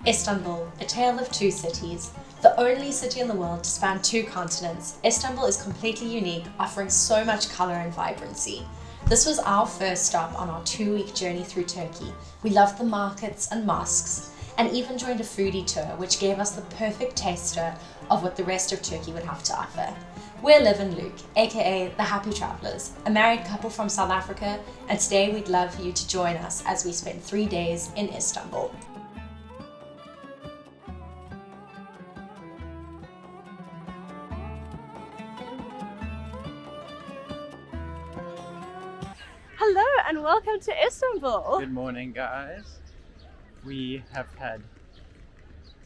Istanbul, a tale of two cities. The only city in the world to span two continents, Istanbul is completely unique, offering so much colour and vibrancy. This was our first stop on our 2-week journey through Turkey. We loved the markets and mosques, and even joined a foodie tour, which gave us the perfect taster of what the rest of Turkey would have to offer. We're Liv and Luke, aka the Happy Travellers, a married couple from South Africa, and today we'd love for you to join us as we spend 3 days in Istanbul. Hello and welcome to Istanbul. Good morning, guys. We have had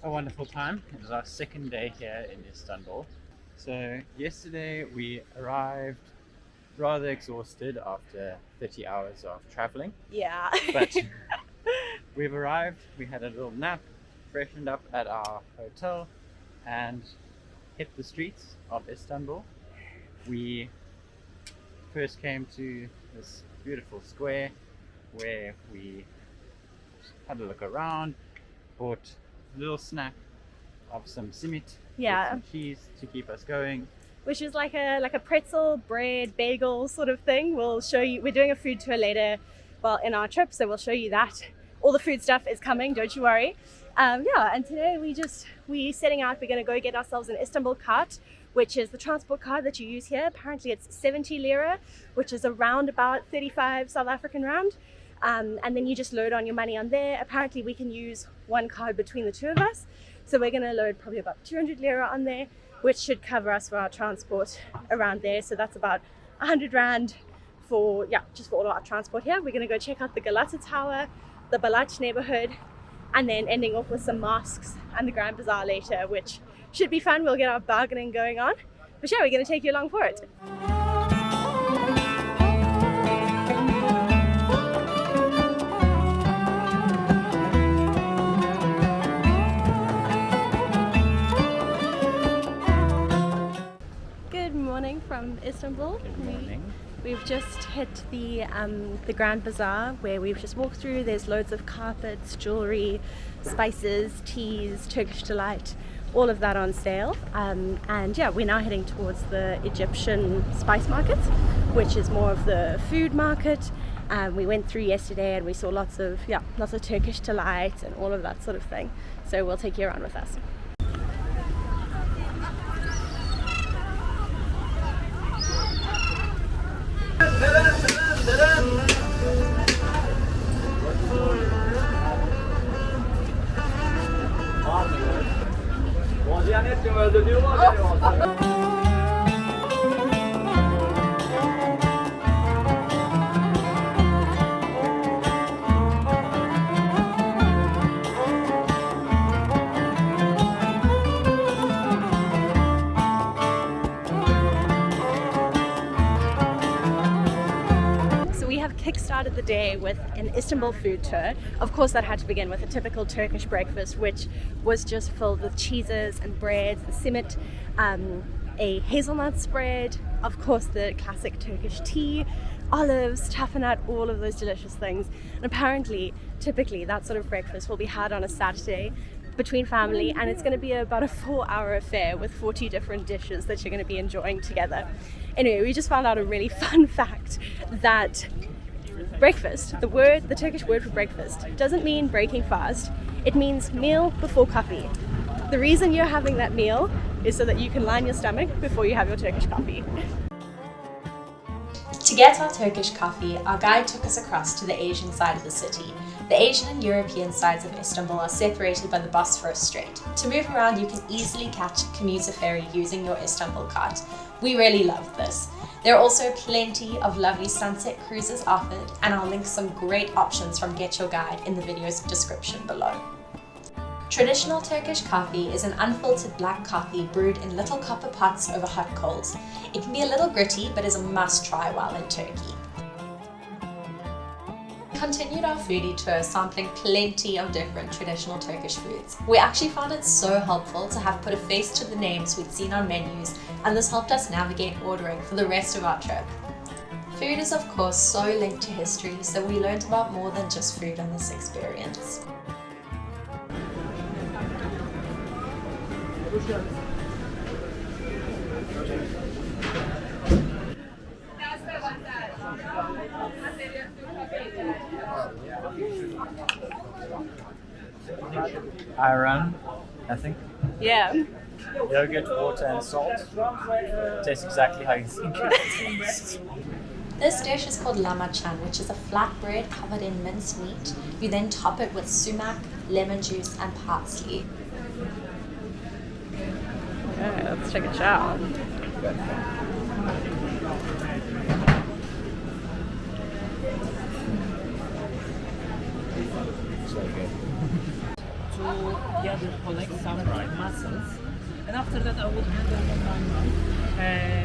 a wonderful time. It is our second day here in Istanbul. So yesterday we arrived rather exhausted after 30 hours of traveling. Yeah. But we've arrived, we had a little nap, freshened up at our hotel and hit the streets of Istanbul. We first came to this beautiful square where we had a look around, bought a little snack of some simit, some cheese to keep us going, which is like a pretzel, bread, bagel sort of thing. We'll show you. We're doing a food tour later, in our trip, so we'll show you that. All the food stuff is coming, don't you worry. And today we setting out. We're going to go get ourselves an Istanbul cart, which is the transport card that you use here. Apparently it's 70 lira, which is around about 35 South African rand. And then you just load on your money on there. Apparently we can use one card between the two of us. So we're gonna load probably about 200 lira on there, which should cover us for our transport around there. So that's about 100 rand for all of our transport here. We're gonna go check out the Galata Tower, the Balach neighborhood, and then ending off with some mosques and the Grand Bazaar later, which should be fun. We'll get our bargaining going on. But yeah, we're gonna take you along for it. Good morning from Istanbul. Good morning. We've just hit the Grand Bazaar where we've just walked through. There's loads of carpets, jewelry, spices, teas, Turkish delight, all of that on sale. We're now heading towards the Egyptian spice market, which is more of the food market. We went through yesterday and we saw lots of Turkish delight and all of that sort of thing. So we'll take you around with us. Kickstarted the day with an Istanbul food tour. Of course, that had to begin with a typical Turkish breakfast, which was just filled with cheeses and breads, the simit, a hazelnut spread, of course the classic Turkish tea, olives, tapenat, all of those delicious things. And apparently, typically, that sort of breakfast will be had on a Saturday between family, and it's going to be about a 4-hour affair with 40 different dishes that you're going to be enjoying together. Anyway, we just found out a really fun fact that breakfast, the Turkish word for breakfast, doesn't mean breaking fast. It means meal before coffee. The reason you're having that meal is so that you can line your stomach before you have your Turkish coffee. To get our Turkish coffee, our guide took us across to the Asian side of the city. The Asian and European sides of Istanbul are separated by the Bosphorus Strait. To move around, you can easily catch a commuter ferry using your Istanbul cart. We really loved this. There are also plenty of lovely sunset cruises offered, and I'll link some great options from Get Your Guide in the video's description below. Traditional Turkish coffee is an unfiltered black coffee brewed in little copper pots over hot coals. It can be a little gritty, but is a must try while in Turkey. Continued our foodie tour sampling plenty of different traditional Turkish foods. We actually found it so helpful to have put a face to the names we'd seen on menus, and this helped us navigate ordering for the rest of our trip. Food is of course so linked to history, so we learned about more than just food on this experience. Ayran, I think. Yeah. Yogurt, water, and salt. Tastes exactly how you think it tastes. This dish is called lamachan, which is a flatbread covered in minced meat. You then top it with sumac, lemon juice, and parsley. Okay, let's take a chow. So good. To gather, collect some mussels, and after that I would hand over my mom.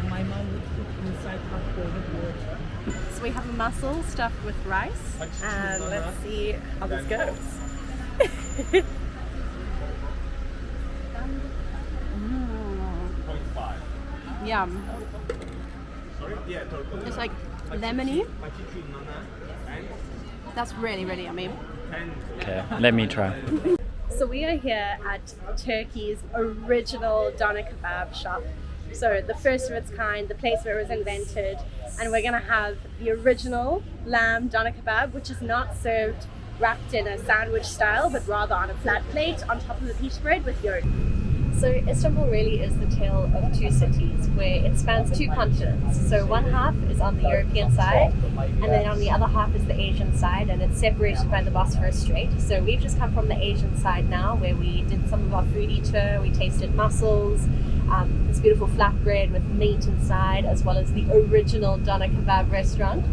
My mom would put inside hot boiled water. So we have a mussel stuffed with rice, and let's see how this goes. Yum. It's like lemony. That's really, really yummy. Okay, let me try. So we are here at Turkey's original doner kebab shop. So the first of its kind, the place where it was invented, and we're gonna have the original lamb doner kebab, which is not served wrapped in a sandwich style, but rather on a flat plate on top of the pita bread with yogurt. So Istanbul really is the tale of two cities where it spans two continents. So one half is on the European side, and then on the other half is the Asian side, and it's separated by the Bosphorus Strait. So we've just come from the Asian side now, where we did some of our foodie tour. We tasted mussels, this beautiful flatbread with meat inside, as well as the original doner kebab restaurant.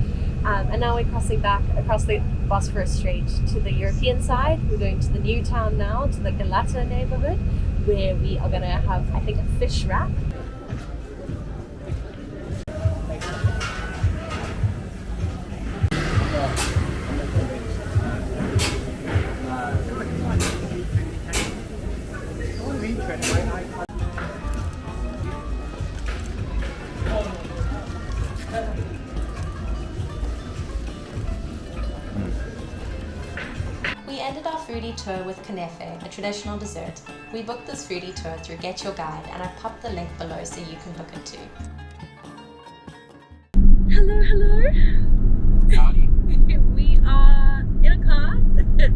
And now we're crossing back across the Bosphorus Strait to the European side. We're going to the new town now, to the Galata neighbourhood, where we are going to have, I think, a fish wrap. We ended our foodie tour with kunefe, a traditional dessert. We booked this foodie tour through Get Your Guide, and I've popped the link below so you can book it too. Hello, hello. Howdy. We are in a car,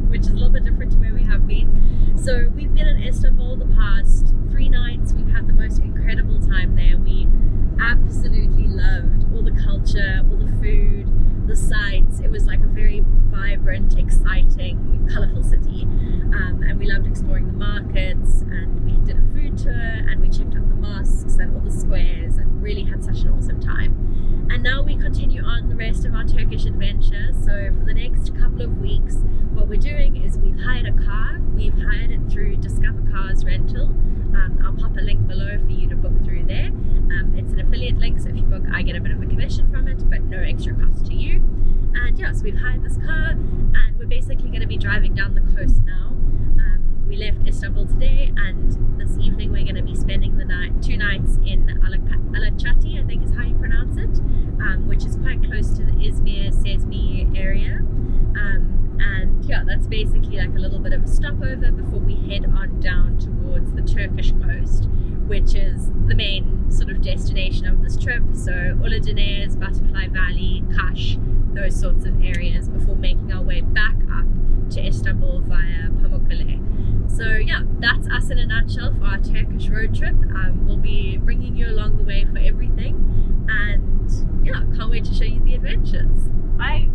which is a little bit different to where we have been. So we've been in Istanbul the past 3 nights. We've had the most incredible time there. We absolutely loved all the culture, all the food, the sights. It was like a very vibrant, exciting, colourful city, and we loved exploring the markets, and we did a food tour, and we checked out the mosques and all the squares, and really had such an awesome time. And now we continue on the rest of our Turkish adventure. So for the next couple of weeks, what we're doing is we've hired a car. We've hired it through Discover Cars Rental. I'll pop a link below for you to book through there. It's an affiliate link, so if you book, I get a bit of a commission from it, but no extra cost to you. And yeah, so we've hired this car, and we're basically going to be driving down the coast now. We left Istanbul today, and this evening we're going to be spending the 2 nights in Alaçatı, I think is how you pronounce it, which is quite close to the Izmir, Sezmi area. And yeah, that's basically like a little bit of a stopover before we head on down towards the Turkish coast, which is the main sort of destination of this trip. So Uludeniz, Butterfly Valley, Kaş, those sorts of areas, before making our way back up to Istanbul via Pamukkale. So yeah, that's us in a nutshell for our Turkish road trip. We'll be bringing you along the way for everything, and yeah, can't wait to show you the adventures. Bye!